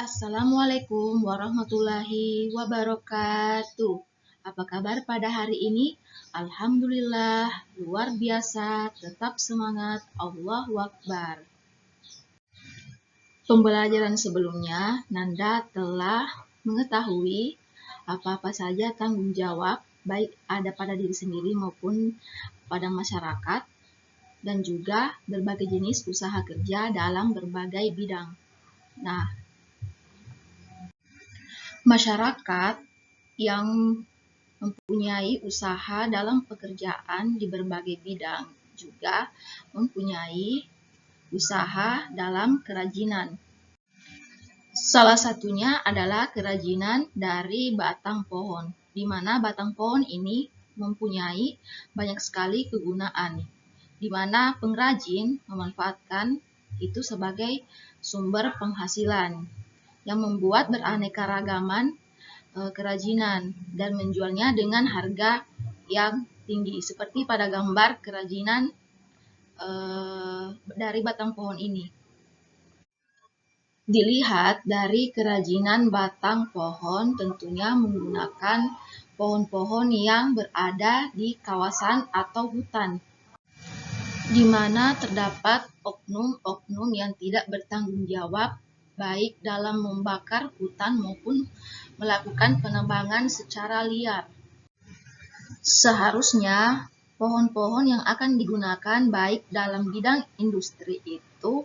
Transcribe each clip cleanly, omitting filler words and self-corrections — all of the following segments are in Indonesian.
Assalamualaikum warahmatullahi wabarakatuh. Apa kabar pada hari ini? Alhamdulillah, luar biasa, tetap semangat, Allahu Akbar. Pembelajaran sebelumnya, Nanda telah mengetahui apa-apa saja tanggung jawab, baik ada pada diri sendiri maupun pada masyarakat, dan juga berbagai jenis usaha kerja dalam berbagai bidang. Nah, masyarakat yang mempunyai usaha dalam pekerjaan di berbagai bidang juga mempunyai usaha dalam kerajinan. Salah satunya adalah kerajinan dari batang pohon, di mana batang pohon ini mempunyai banyak sekali kegunaan, di mana pengrajin memanfaatkan itu sebagai sumber penghasilan yang membuat beraneka ragaman kerajinan dan menjualnya dengan harga yang tinggi, seperti pada gambar kerajinan dari batang pohon ini. Dilihat dari kerajinan batang pohon, tentunya menggunakan pohon-pohon yang berada di kawasan atau hutan, di mana terdapat oknum-oknum yang tidak bertanggung jawab baik dalam membakar hutan maupun melakukan penebangan secara liar. Seharusnya pohon-pohon yang akan digunakan baik dalam bidang industri itu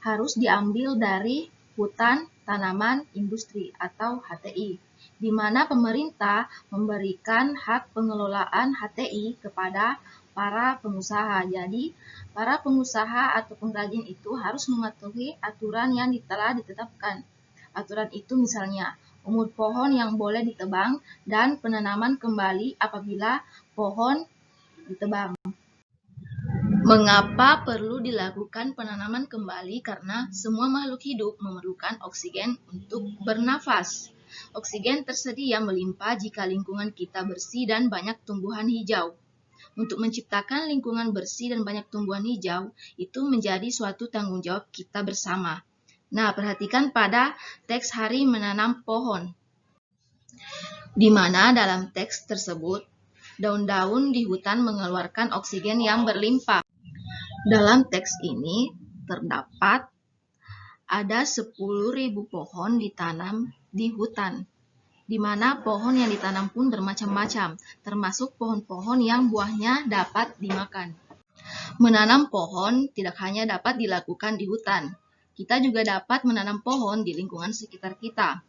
harus diambil dari hutan tanaman industri atau HTI, di mana pemerintah memberikan hak pengelolaan HTI kepada para pengusaha. Jadi, para pengusaha atau pengrajin itu harus mematuhi aturan yang telah ditetapkan. Aturan itu misalnya umur pohon yang boleh ditebang dan penanaman kembali apabila pohon ditebang. Mengapa perlu dilakukan penanaman kembali? Karena semua makhluk hidup memerlukan oksigen untuk bernafas. Oksigen tersedia melimpah jika lingkungan kita bersih dan banyak tumbuhan hijau. Untuk menciptakan lingkungan bersih dan banyak tumbuhan hijau, itu menjadi suatu tanggung jawab kita bersama. Nah, perhatikan pada teks hari menanam pohon, di mana dalam teks tersebut, daun-daun di hutan mengeluarkan oksigen yang berlimpah. Dalam teks ini terdapat ada 10.000 pohon ditanam di hutan, di mana pohon yang ditanam pun bermacam-macam, termasuk pohon-pohon yang buahnya dapat dimakan. Menanam pohon tidak hanya dapat dilakukan di hutan, kita juga dapat menanam pohon di lingkungan sekitar kita.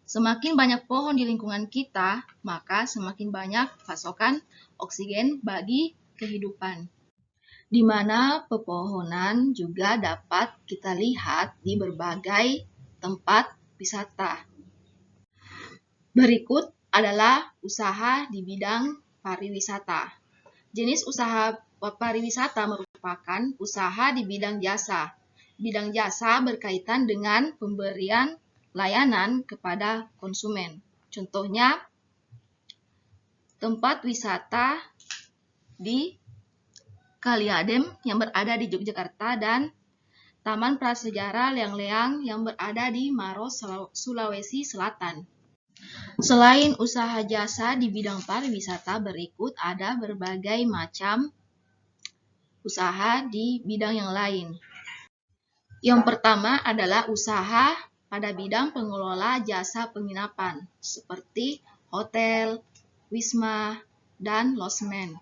Semakin banyak pohon di lingkungan kita, maka semakin banyak pasokan oksigen bagi kehidupan, di mana pepohonan juga dapat kita lihat di berbagai tempat wisata. Berikut adalah usaha di bidang pariwisata. Jenis usaha pariwisata merupakan usaha di bidang jasa. Bidang jasa berkaitan dengan pemberian layanan kepada konsumen. Contohnya, tempat wisata di Kali Adem yang berada di Yogyakarta dan Taman Prasejarah Leang-Leang yang berada di Maros, Sulawesi Selatan. Selain usaha jasa di bidang pariwisata, berikut ada berbagai macam usaha di bidang yang lain. Yang pertama adalah usaha pada bidang pengelola jasa penginapan, seperti hotel, wisma, dan losmen.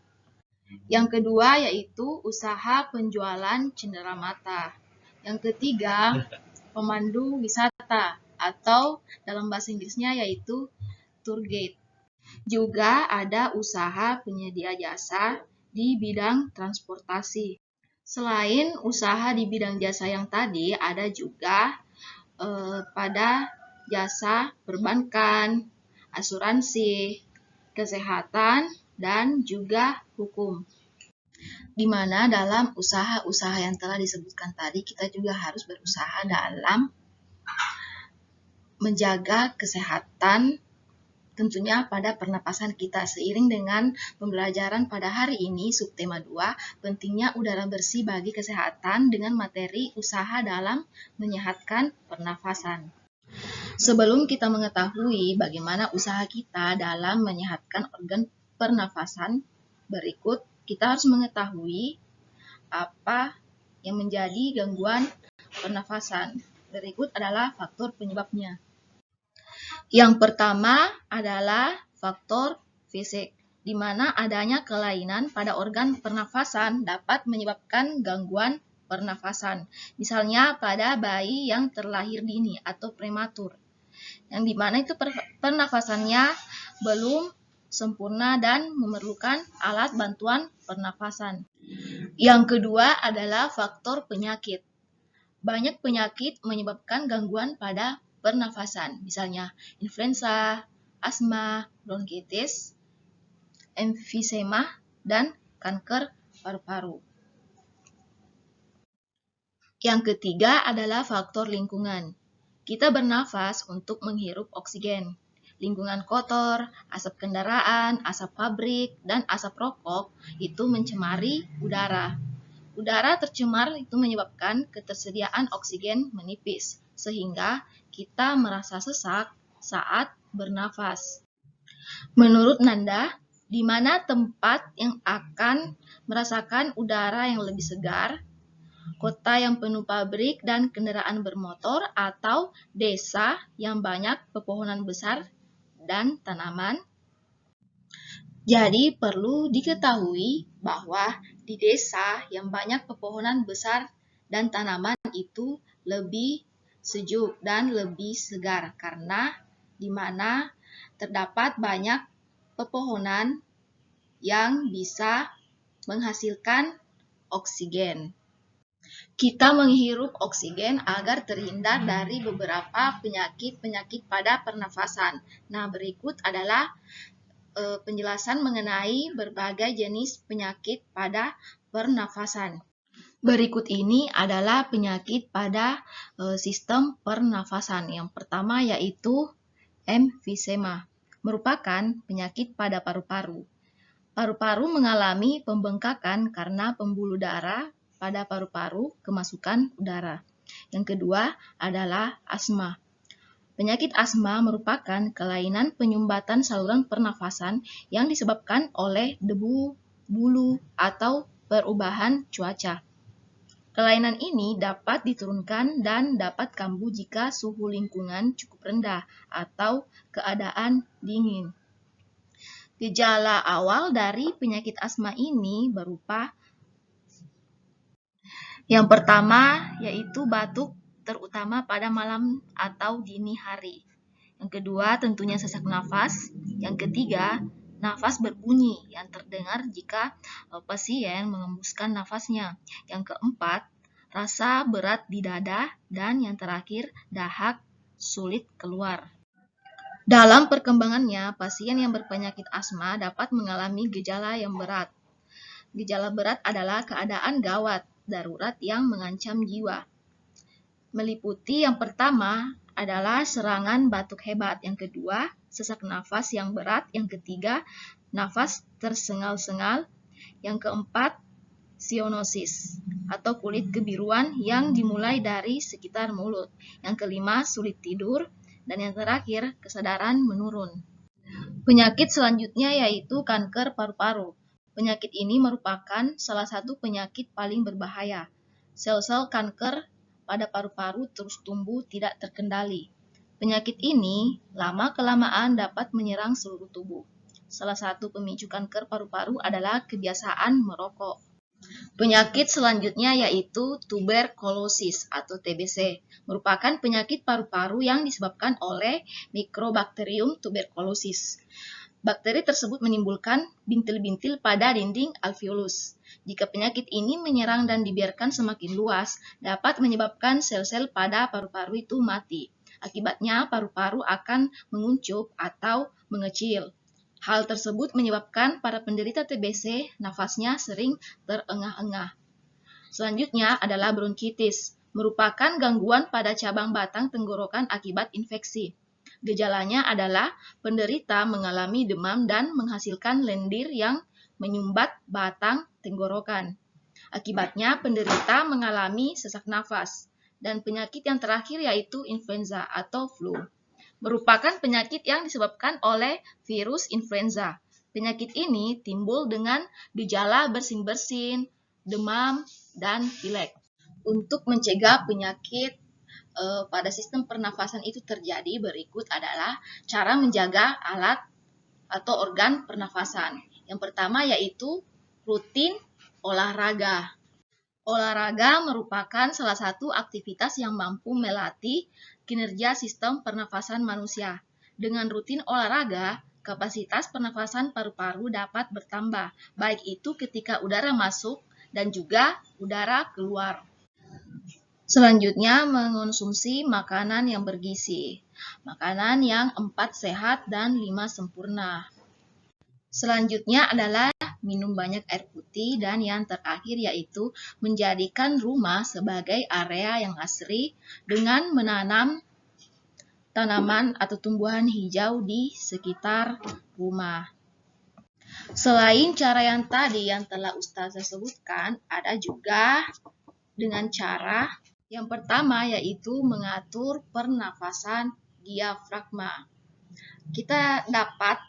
Yang kedua yaitu usaha penjualan cenderamata. Yang ketiga, pemandu wisata atau dalam bahasa Inggrisnya yaitu tour guide. Juga ada usaha penyedia jasa di bidang transportasi. Selain usaha di bidang jasa yang tadi, ada juga pada jasa perbankan, asuransi, kesehatan, dan juga hukum. Di mana dalam usaha-usaha yang telah disebutkan tadi, kita juga harus berusaha dalam menjaga kesehatan, tentunya pada pernapasan kita. Seiring dengan pembelajaran pada hari ini, subtema 2, pentingnya udara bersih bagi kesehatan dengan materi usaha dalam menyehatkan pernafasan. Sebelum kita mengetahui bagaimana usaha kita dalam menyehatkan organ pernafasan, berikut kita harus mengetahui apa yang menjadi gangguan pernafasan. Berikut adalah faktor penyebabnya. Yang pertama adalah faktor fisik, di mana adanya kelainan pada organ pernafasan dapat menyebabkan gangguan pernafasan. Misalnya pada bayi yang terlahir dini atau prematur, yang dimana itu pernafasannya belum sempurna dan memerlukan alat bantuan pernafasan. Yang kedua adalah faktor penyakit. Banyak penyakit menyebabkan gangguan pada pernafasan, misalnya influenza, asma, bronkitis, emfisema, dan kanker paru-paru. Yang ketiga adalah faktor lingkungan. Kita bernafas untuk menghirup oksigen. Lingkungan kotor, asap kendaraan, asap pabrik, dan asap rokok itu mencemari udara. Udara tercemar itu menyebabkan ketersediaan oksigen menipis, sehingga kita merasa sesak saat bernafas. Menurut Nanda, di mana tempat yang akan merasakan udara yang lebih segar? Kota yang penuh pabrik dan kendaraan bermotor, atau desa yang banyak pepohonan besar dan tanaman? Jadi perlu diketahui bahwa di desa yang banyak pepohonan besar dan tanaman itu lebih sejuk dan lebih segar karena di mana terdapat banyak pepohonan yang bisa menghasilkan oksigen. Kita menghirup oksigen agar terhindar dari beberapa penyakit pada pernafasan. Nah, berikut adalah penjelasan mengenai berbagai jenis penyakit pada pernafasan. Berikut ini adalah penyakit pada sistem pernafasan. Yang pertama yaitu emfisema, merupakan penyakit pada paru-paru. Paru-paru mengalami pembengkakan karena pembuluh darah pada paru-paru kemasukan udara. Yang kedua adalah asma. Penyakit asma merupakan kelainan penyumbatan saluran pernafasan yang disebabkan oleh debu, bulu, atau perubahan cuaca. Kelainan ini dapat diturunkan dan dapat kambuh jika suhu lingkungan cukup rendah atau keadaan dingin. Gejala awal dari penyakit asma ini berupa yang pertama yaitu batuk, terutama pada malam atau dini hari. Yang kedua tentunya sesak nafas. Yang ketiga, nafas berbunyi yang terdengar jika pasien mengembuskan nafasnya. Yang keempat, rasa berat di dada. Dan yang terakhir, dahak sulit keluar. Dalam perkembangannya, pasien yang berpenyakit asma dapat mengalami gejala yang berat. Gejala berat adalah keadaan gawat darurat yang mengancam jiwa. Meliputi yang pertama adalah serangan batuk hebat, yang kedua sesak nafas yang berat, yang ketiga nafas tersengal-sengal, yang keempat cyanosis atau kulit kebiruan yang dimulai dari sekitar mulut, yang kelima sulit tidur, dan yang terakhir kesadaran menurun. Penyakit selanjutnya yaitu kanker paru-paru. Penyakit ini merupakan salah satu penyakit paling berbahaya. Sel-sel kanker pada paru-paru terus tumbuh tidak terkendali. Penyakit ini lama-kelamaan dapat menyerang seluruh tubuh. Salah satu pemicu kanker paru-paru adalah kebiasaan merokok. Penyakit selanjutnya yaitu tuberkulosis atau TBC, merupakan penyakit paru-paru yang disebabkan oleh Mycobacterium tuberculosis. Bakteri tersebut menimbulkan bintil-bintil pada dinding alveolus. Jika penyakit ini menyerang dan dibiarkan semakin luas, dapat menyebabkan sel-sel pada paru-paru itu mati. Akibatnya, paru-paru akan menguncup atau mengecil. Hal tersebut menyebabkan para penderita TBC nafasnya sering terengah-engah. Selanjutnya adalah bronkitis, merupakan gangguan pada cabang batang tenggorokan akibat infeksi. Gejalanya adalah penderita mengalami demam dan menghasilkan lendir yang menyumbat batang tenggorokan. Akibatnya penderita mengalami sesak nafas. Dan penyakit yang terakhir yaitu influenza atau flu. merupakan penyakit yang disebabkan oleh virus influenza. Penyakit ini timbul dengan gejala bersin-bersin, demam, dan pilek. Untuk mencegah penyakit pada sistem pernafasan itu terjadi, berikut adalah cara menjaga alat atau organ pernafasan. Yang pertama yaitu rutin olahraga. Olahraga merupakan salah satu aktivitas yang mampu melatih kinerja sistem pernafasan manusia. Dengan rutin olahraga, kapasitas pernafasan paru-paru dapat bertambah, baik itu ketika udara masuk dan juga udara keluar. Selanjutnya, mengonsumsi makanan yang bergizi. Makanan yang 4 sehat dan 5 sempurna. Selanjutnya adalah minum banyak air putih, dan yang terakhir yaitu menjadikan rumah sebagai area yang asri dengan menanam tanaman atau tumbuhan hijau di sekitar rumah. Selain cara yang tadi yang telah Ustazah sebutkan, ada juga dengan cara yang pertama yaitu mengatur pernafasan diafragma. Kita dapat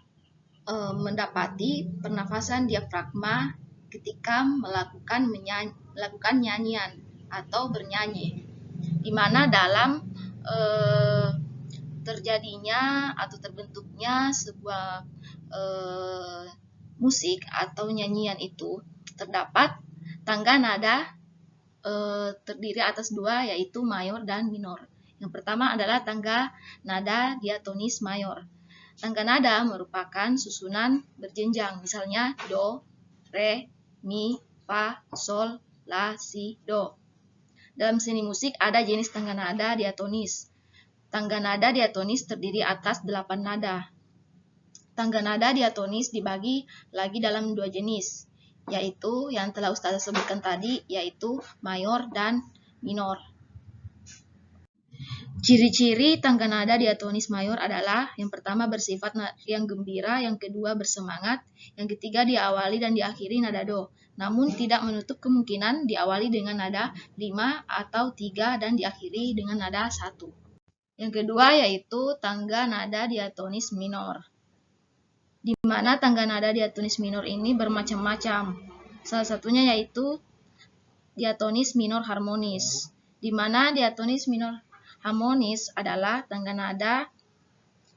mendapati pernafasan diafragma ketika melakukan nyanyian atau bernyanyi, di mana dalam terjadinya atau terbentuknya sebuah musik atau nyanyian itu terdapat tangga nada terdiri atas dua, yaitu mayor dan minor. Yang pertama adalah tangga nada diatonis mayor. Tangga nada merupakan susunan berjenjang, misalnya do, re, mi, fa, sol, la, si, do. Dalam seni musik ada jenis tangga nada diatonis. Tangga nada diatonis terdiri atas 8 nada. Tangga nada diatonis dibagi lagi dalam 2 jenis, yaitu yang telah Ustazah sebutkan tadi, yaitu mayor dan minor. Ciri-ciri tangga nada diatonis mayor adalah yang pertama bersifat yang gembira, yang kedua bersemangat, yang ketiga diawali dan diakhiri nada do, namun tidak menutup kemungkinan diawali dengan nada 5 atau 3 dan diakhiri dengan nada 1. Yang kedua yaitu tangga nada diatonis minor, di mana tangga nada diatonis minor ini bermacam-macam. Salah satunya yaitu diatonis minor harmonis, di mana diatonis minor harmonis adalah tangga nada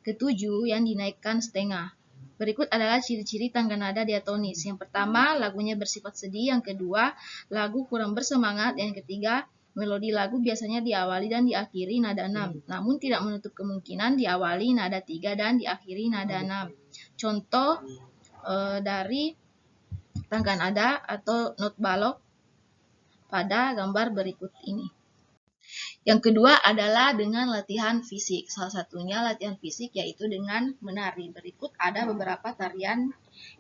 ketujuh yang dinaikkan setengah. Berikut adalah ciri-ciri tangga nada diatonis. Yang pertama, lagunya bersifat sedih. Yang kedua, lagu kurang bersemangat. Yang ketiga, melodi lagu biasanya diawali dan diakhiri nada 6, namun tidak menutup kemungkinan diawali nada 3 dan diakhiri nada 6. Contoh dari tangga nada atau not balok pada gambar berikut ini. Yang kedua adalah dengan latihan fisik. Salah satunya latihan fisik yaitu dengan menari. Berikut ada beberapa tarian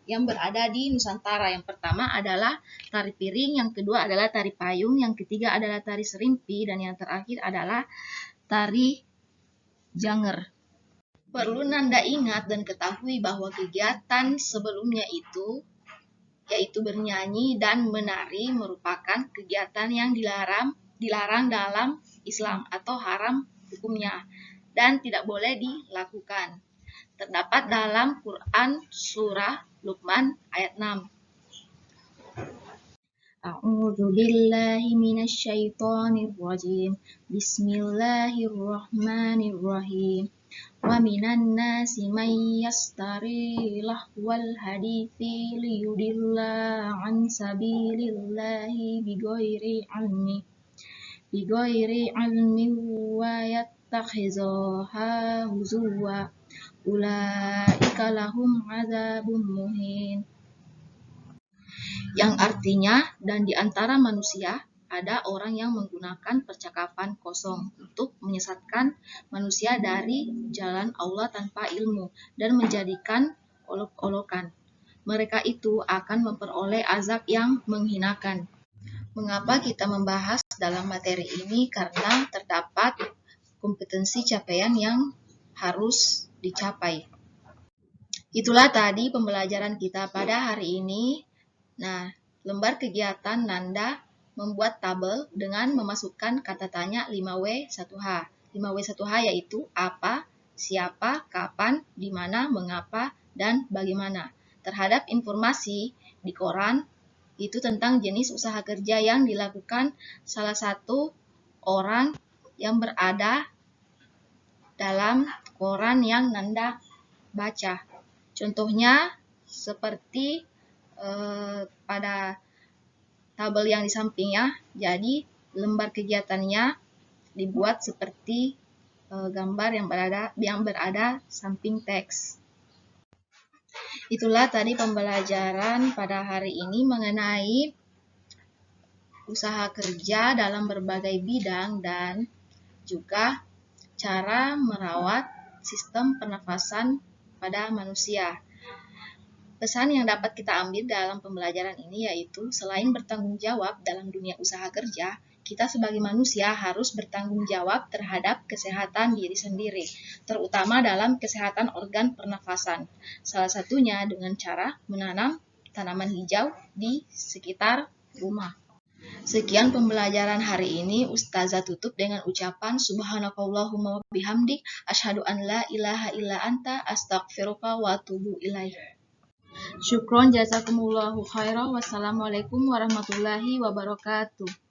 yang berada di Nusantara. Yang pertama adalah tari piring, yang kedua adalah tari payung, yang ketiga adalah tari serimpi, dan yang terakhir adalah tari janger. Perlu Nanda ingat dan ketahui bahwa kegiatan sebelumnya itu, yaitu bernyanyi dan menari, merupakan kegiatan yang dilarang dalam Islam atau haram hukumnya dan tidak boleh dilakukan. Terdapat dalam Quran surah Luqman ayat 6. A'udzu billahi minasy syaithanir rajim. Bismillahirrahmanirrahim. Wa minan nasi may yastari lahwal hadithi liyudilla an sabilillahi bighairi ilmin wa yattakhizaha huzwa ulaika lahum adzabun muhin. Yang artinya, dan di antara manusia ada orang yang menggunakan percakapan kosong untuk menyesatkan manusia dari jalan Allah tanpa ilmu dan menjadikan olok-olokan. Mereka itu akan memperoleh azab yang menghinakan. Mengapa kita membahas dalam materi ini? Karena terdapat kompetensi capaian yang harus dicapai. Itulah tadi pembelajaran kita pada hari ini. Nah, lembar kegiatan Nanda membuat tabel dengan memasukkan kata tanya 5W1H. 5W1H yaitu apa, siapa, kapan, di mana, mengapa, dan bagaimana. Terhadap informasi di koran itu tentang jenis usaha kerja yang dilakukan salah satu orang yang berada dalam koran yang Nanda baca. Contohnya seperti pada tabel yang di sampingnya. Jadi lembar kegiatannya dibuat seperti gambar yang berada samping teks. Itulah tadi pembelajaran pada hari ini mengenai usaha kerja dalam berbagai bidang dan juga cara merawat sistem pernafasan pada manusia. Pesan yang dapat kita ambil dalam pembelajaran ini yaitu selain bertanggung jawab dalam dunia usaha kerja, kita sebagai manusia harus bertanggung jawab terhadap kesehatan diri sendiri, terutama dalam kesehatan organ pernafasan. Salah satunya dengan cara menanam tanaman hijau di sekitar rumah. Sekian pembelajaran hari ini. Ustazah tutup dengan ucapan Subhanakallahumma wa bihamdik asyhadu an la ilaha illa anta astaghfiruka wa atubu ilaik. Syukron jazakumullahu khairan. Wassalamualaikum warahmatullahi wabarakatuh.